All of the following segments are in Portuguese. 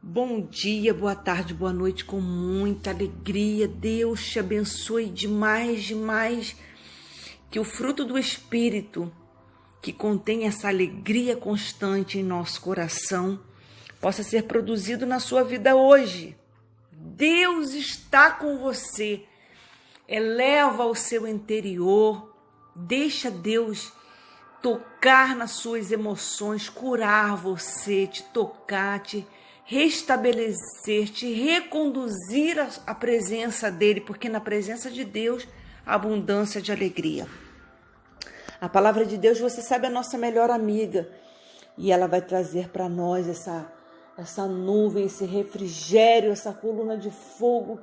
Bom dia, boa tarde, boa noite, com muita alegria. Deus te abençoe demais, demais. Que o fruto do Espírito, que contém essa alegria constante em nosso coração, possa ser produzido na sua vida hoje. Deus está com você. Eleva o seu interior. Deixa Deus tocar nas suas emoções, curar você, te tocar, te restabelecer, te reconduzir à presença dele, porque na presença de Deus há abundância de alegria. A palavra de Deus, você sabe, é a nossa melhor amiga, e ela vai trazer para nós essa nuvem, esse refrigério, essa coluna de fogo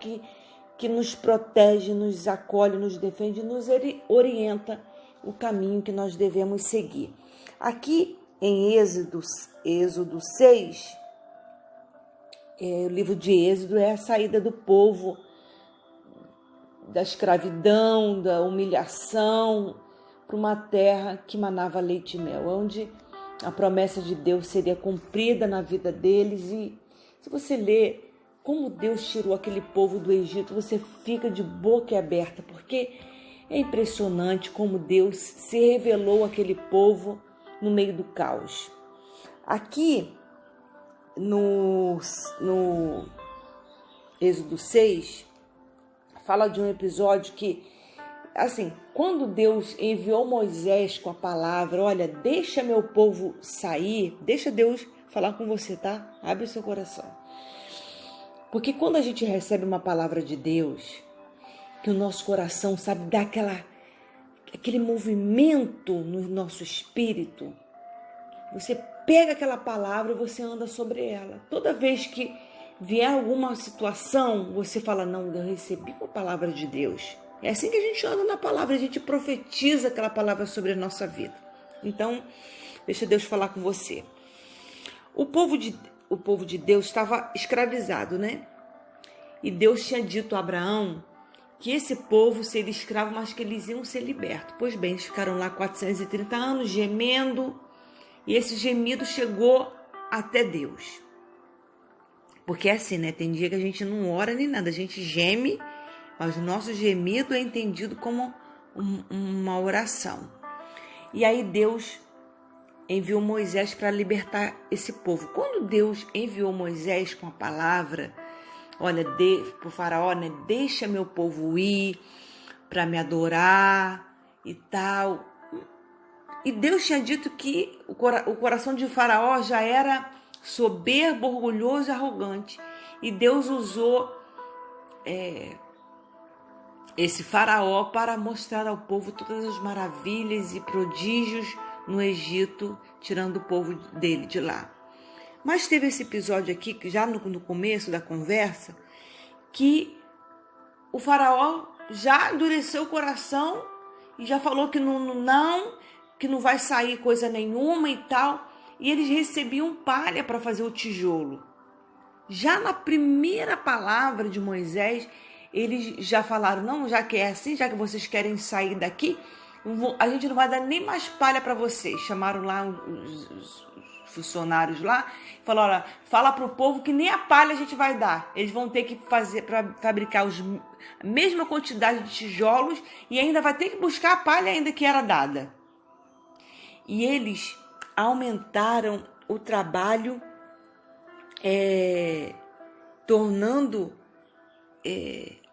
que nos protege, nos acolhe, nos defende, nos orienta o caminho que nós devemos seguir. Aqui em Êxodo 6, o livro de Êxodo é a saída do povo da escravidão, da humilhação, para uma terra que manava leite e mel, onde a promessa de Deus seria cumprida na vida deles. E se você lê como Deus tirou aquele povo do Egito, você fica de boca aberta, porque é impressionante como Deus se revelou àquele povo no meio do caos. Aqui no Êxodo 6, fala de um episódio que, assim, quando Deus enviou Moisés com a palavra, olha, deixa meu povo sair, deixa Deus falar com você, tá? Abre o seu coração. Porque quando a gente recebe uma palavra de Deus, que o nosso coração, sabe, dá aquele movimento no nosso espírito, você pega aquela palavra e você anda sobre ela. Toda vez que vier alguma situação, você fala, não, eu recebi uma palavra de Deus. É assim que a gente anda na palavra, a gente profetiza aquela palavra sobre a nossa vida. Então, deixa Deus falar com você. O povo de Deus estava escravizado, né? E Deus tinha dito a Abraão que esse povo seria escravo, mas que eles iam ser libertos. Pois bem, eles ficaram lá 430 anos gemendo, e esse gemido chegou até Deus. Porque é assim, né? Tem dia que a gente não ora nem nada, a gente geme, mas o nosso gemido é entendido como uma oração. E aí Deus enviou Moisés para libertar esse povo. Quando Deus enviou Moisés com a palavra, olha, para o faraó, né? Deixa meu povo ir para me adorar e tal. E Deus tinha dito que o coração de faraó já era soberbo, orgulhoso e arrogante. E Deus usou esse faraó para mostrar ao povo todas as maravilhas e prodígios no Egito, tirando o povo dele de lá. Mas teve esse episódio aqui, já no começo da conversa, que o faraó já endureceu o coração e já falou que que não vai sair coisa nenhuma e tal. E eles recebiam palha para fazer o tijolo. Já na primeira palavra de Moisés, eles já falaram, não, já que é assim, já que vocês querem sair daqui, a gente não vai dar nem mais palha para vocês. Chamaram lá os funcionários lá, falaram, olha, fala para o povo que nem a palha a gente vai dar. Eles vão ter que fazer para fabricar a mesma quantidade de tijolos e ainda vai ter que buscar a palha ainda que era dada. E eles aumentaram o trabalho,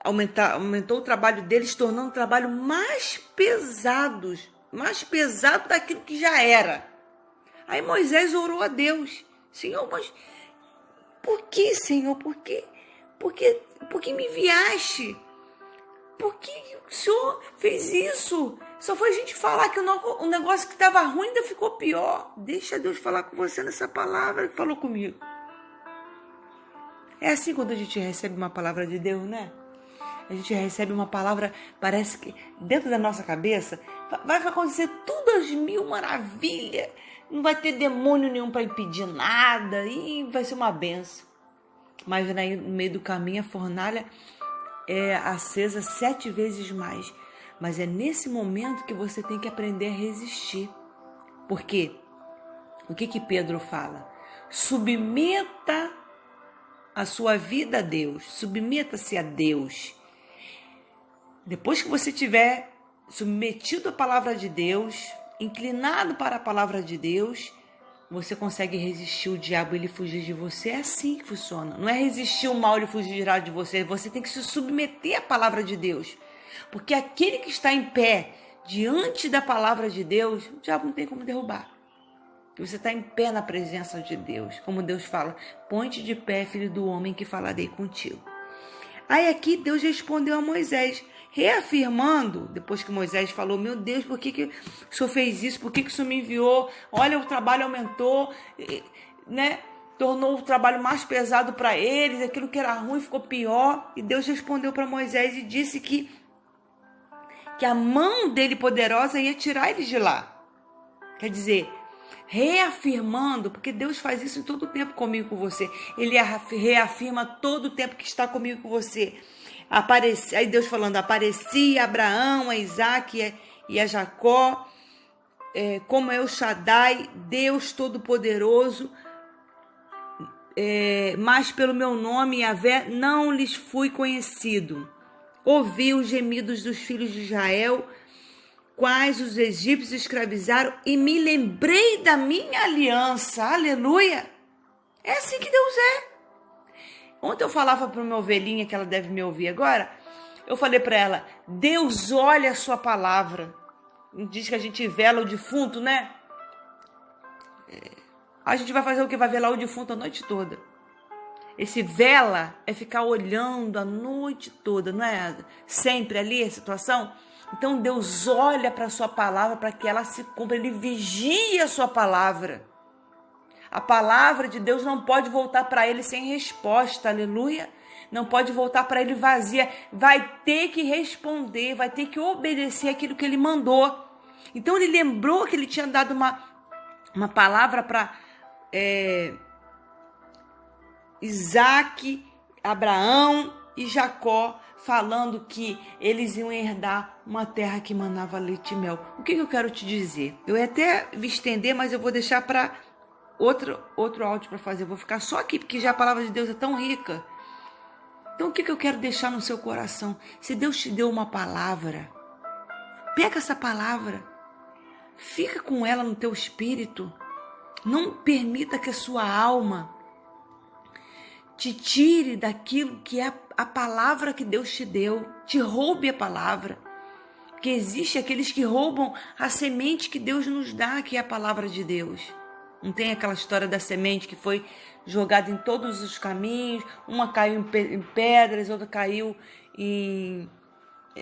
aumentou o trabalho deles, tornando o trabalho mais pesado daquilo que já era. Aí Moisés orou a Deus, Senhor, mas por que, Senhor? Por que me enviaste? Por que o Senhor fez isso? Só foi a gente falar que o negócio que estava ruim ainda ficou pior. Deixa Deus falar com você nessa palavra que falou comigo. É assim quando a gente recebe uma palavra de Deus, né? A gente recebe uma palavra, parece que dentro da nossa cabeça vai acontecer tudo às mil maravilhas. Não vai ter demônio nenhum para impedir nada e vai ser uma benção. Mas no meio do caminho a fornalha é acesa 7 vezes mais. Mas é nesse momento que você tem que aprender a resistir. Por quê? O que Pedro fala? Submeta a sua vida a Deus, submeta-se a Deus. Depois que você tiver submetido à palavra de Deus, inclinado para a palavra de Deus, você consegue resistir o diabo e ele fugir de você. É assim que funciona. Não é resistir o mal e ele fugirá de você. Você tem que se submeter à palavra de Deus. Porque aquele que está em pé diante da palavra de Deus, o diabo não tem como derrubar. Você está em pé na presença de Deus. Como Deus fala, põe-te de pé, filho do homem, que falarei contigo. Aí aqui Deus respondeu a Moisés, reafirmando, depois que Moisés falou, meu Deus, por que o Senhor fez isso? Por que o Senhor me enviou? Olha, o trabalho aumentou, né? Tornou o trabalho mais pesado para eles, aquilo que era ruim ficou pior. E Deus respondeu para Moisés e disse que a mão dele poderosa ia tirar eles de lá. Quer dizer, reafirmando, porque Deus faz isso em todo o tempo comigo e com você. Ele reafirma todo o tempo que está comigo e com você. Aí Deus falando, aparecia a Abraão, a Isaac e a Jacó, como El Shaddai, Deus Todo-Poderoso, mas pelo meu nome, Yahvé, não lhes fui conhecido. Ouvi os gemidos dos filhos de Israel, quais os egípcios escravizaram, e me lembrei da minha aliança. Aleluia! É assim que Deus é. Ontem eu falava para uma ovelhinha, que ela deve me ouvir agora, eu falei para ela, Deus olha a sua palavra. Diz que a gente vela o defunto, né? A gente vai fazer o que? Vai velar o defunto a noite toda. Esse vela é ficar olhando a noite toda, não é sempre ali a situação? Então Deus olha para a sua palavra para que ela se cumpra, Ele vigia a sua palavra. A palavra de Deus não pode voltar para Ele sem resposta, aleluia. Não pode voltar para Ele vazia, vai ter que responder, vai ter que obedecer aquilo que Ele mandou. Então Ele lembrou que Ele tinha dado uma palavra para Isaac, Abraão e Jacó, falando que eles iam herdar uma terra que manava leite e mel. O que eu quero te dizer? Eu ia até me estender, mas eu vou deixar para outro áudio para fazer. Eu vou ficar só aqui, porque já a palavra de Deus é tão rica. Então, o que eu quero deixar no seu coração? Se Deus te deu uma palavra, pega essa palavra, fica com ela no teu espírito. Não permita que a sua alma te tire daquilo que é a palavra que Deus te deu. Te roube a palavra. Porque existe aqueles que roubam a semente que Deus nos dá, que é a palavra de Deus. Não tem aquela história da semente que foi jogada em todos os caminhos, uma caiu em pedras, outra caiu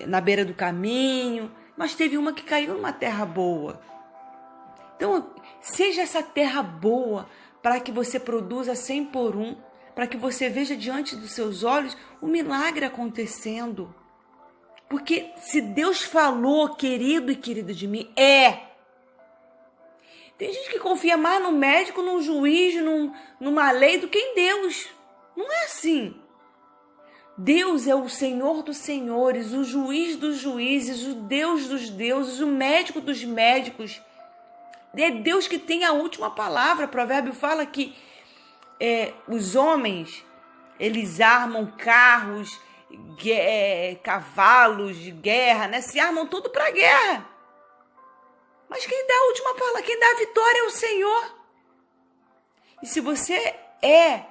na beira do caminho, mas teve uma que caiu numa terra boa. Então, seja essa terra boa para que você produza 100 por 1, para que você veja diante dos seus olhos o milagre acontecendo. Porque se Deus falou, querido e querida de mim, Tem gente que confia mais no médico, num juiz, numa lei do que em Deus. Não é assim. Deus é o Senhor dos senhores, o juiz dos juízes, o Deus dos deuses, o médico dos médicos. É Deus que tem a última palavra. O provérbio fala que os homens, eles armam carros, cavalos de guerra, né? Se armam tudo para a guerra. Mas quem dá a última palavra, quem dá a vitória é o Senhor. E se você é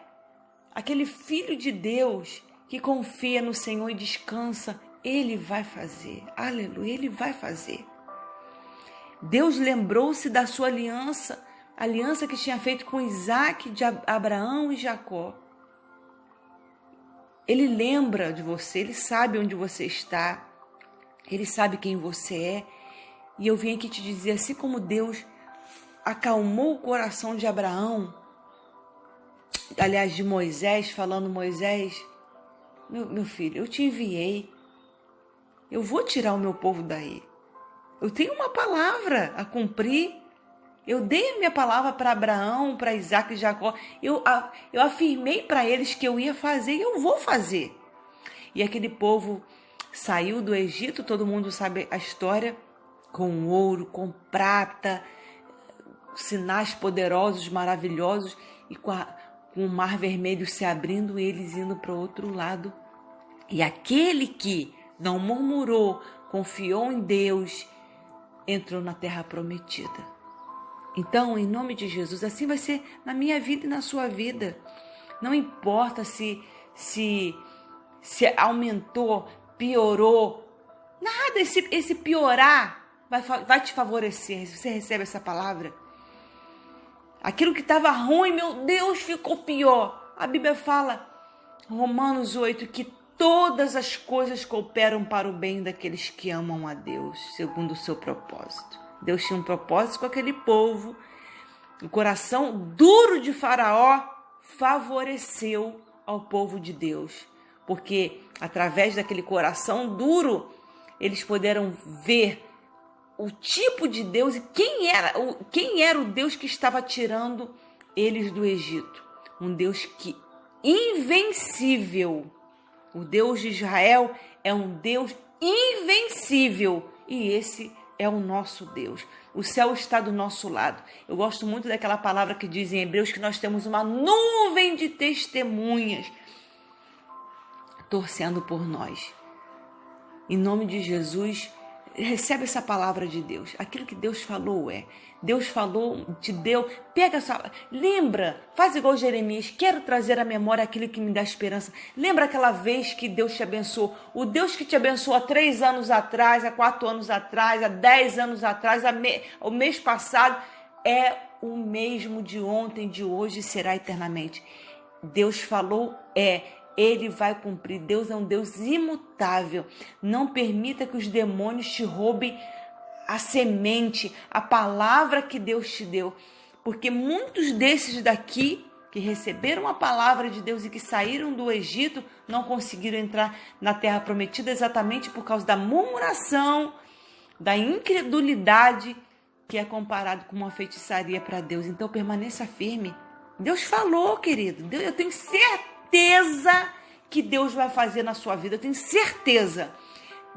aquele filho de Deus que confia no Senhor e descansa, Ele vai fazer. Aleluia, Ele vai fazer. Deus lembrou-se da sua aliança, a aliança que tinha feito com Isaac, de Abraão e Jacó. Ele lembra de você, Ele sabe onde você está, Ele sabe quem você é. E eu vim aqui te dizer, assim como Deus acalmou o coração de Abraão, aliás, de Moisés, falando, Moisés, meu filho, eu te enviei, eu vou tirar o meu povo daí. Eu tenho uma palavra a cumprir. Eu dei a minha palavra para Abraão, para Isaac e Jacó. Eu afirmei para eles que eu ia fazer e eu vou fazer. E aquele povo saiu do Egito, todo mundo sabe a história, com ouro, com prata, sinais poderosos, maravilhosos, e com com o mar vermelho se abrindo, eles indo para o outro lado. E aquele que não murmurou, confiou em Deus, entrou na terra prometida. Então, em nome de Jesus, assim vai ser na minha vida e na sua vida. Não importa se aumentou, piorou, nada, esse piorar vai te favorecer. Se você recebe essa palavra, aquilo que estava ruim, meu Deus, ficou pior. A Bíblia fala, Romanos 8, que todas as coisas cooperam para o bem daqueles que amam a Deus, segundo o seu propósito. Deus tinha um propósito com aquele povo. O coração duro de Faraó favoreceu ao povo de Deus, porque através daquele coração duro, eles puderam ver o tipo de Deus e quem era o Deus que estava tirando eles do Egito. Um Deus que invencível. O Deus de Israel é um Deus invencível e esse é o nosso Deus. O céu está do nosso lado. Eu gosto muito daquela palavra que diz em Hebreus que nós temos uma nuvem de testemunhas torcendo por nós. Em nome de Jesus, recebe essa palavra de Deus. Aquilo que Deus falou Deus falou, te deu. Pega essa, lembra, faz igual Jeremias. Quero trazer à memória aquilo que me dá esperança. Lembra aquela vez que Deus te abençoou? O Deus que te abençoou há 3 anos atrás, há 4 anos atrás, há 10 anos atrás, o mês passado, é o mesmo de ontem, de hoje e será eternamente. Deus falou, Ele vai cumprir. Deus é um Deus imutável. Não permita que os demônios te roubem a semente, a palavra que Deus te deu. Porque muitos desses daqui que receberam a palavra de Deus e que saíram do Egito não conseguiram entrar na terra prometida exatamente por causa da murmuração, da incredulidade, que é comparado com uma feitiçaria para Deus. Então permaneça firme. Deus falou, querido. Eu tenho certeza que Deus vai fazer na sua vida. Eu tenho certeza.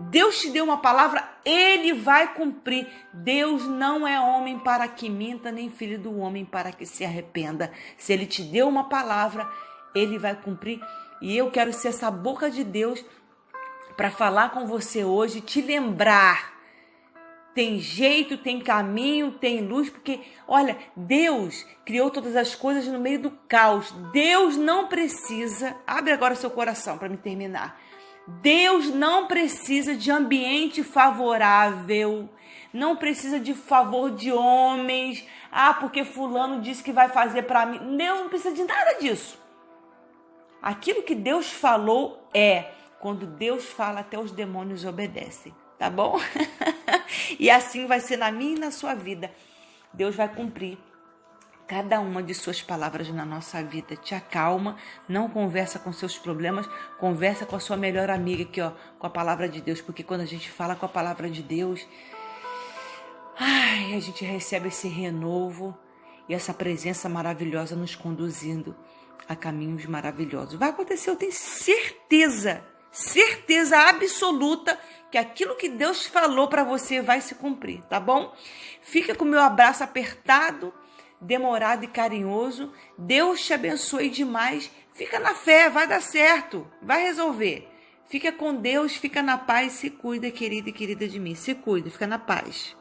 Deus te deu uma palavra, Ele vai cumprir. Deus não é homem para que minta, nem filho do homem para que se arrependa. Se Ele te deu uma palavra, Ele vai cumprir. E eu quero ser essa boca de Deus para falar com você hoje, te lembrar. Tem jeito, tem caminho, tem luz, porque, olha, Deus criou todas as coisas no meio do caos. Deus não precisa, abre agora seu coração para me terminar. Deus não precisa de ambiente favorável, não precisa de favor de homens. Porque fulano disse que vai fazer para mim. Deus não precisa de nada disso. Aquilo que Deus falou quando Deus fala, até os demônios obedecem, tá bom? E assim vai ser na minha e na sua vida. Deus vai cumprir cada uma de suas palavras na nossa vida. Te acalma, não conversa com seus problemas, conversa com a sua melhor amiga aqui, com a palavra de Deus, porque quando a gente fala com a palavra de Deus, a gente recebe esse renovo e essa presença maravilhosa nos conduzindo a caminhos maravilhosos. Vai acontecer, eu tenho certeza absoluta que aquilo que Deus falou para você vai se cumprir, tá bom? Fica com o meu abraço apertado, demorado e carinhoso. Deus te abençoe demais. Fica na fé, vai dar certo, vai resolver. Fica com Deus, fica na paz, se cuida, querida e querida de mim. Se cuida, fica na paz.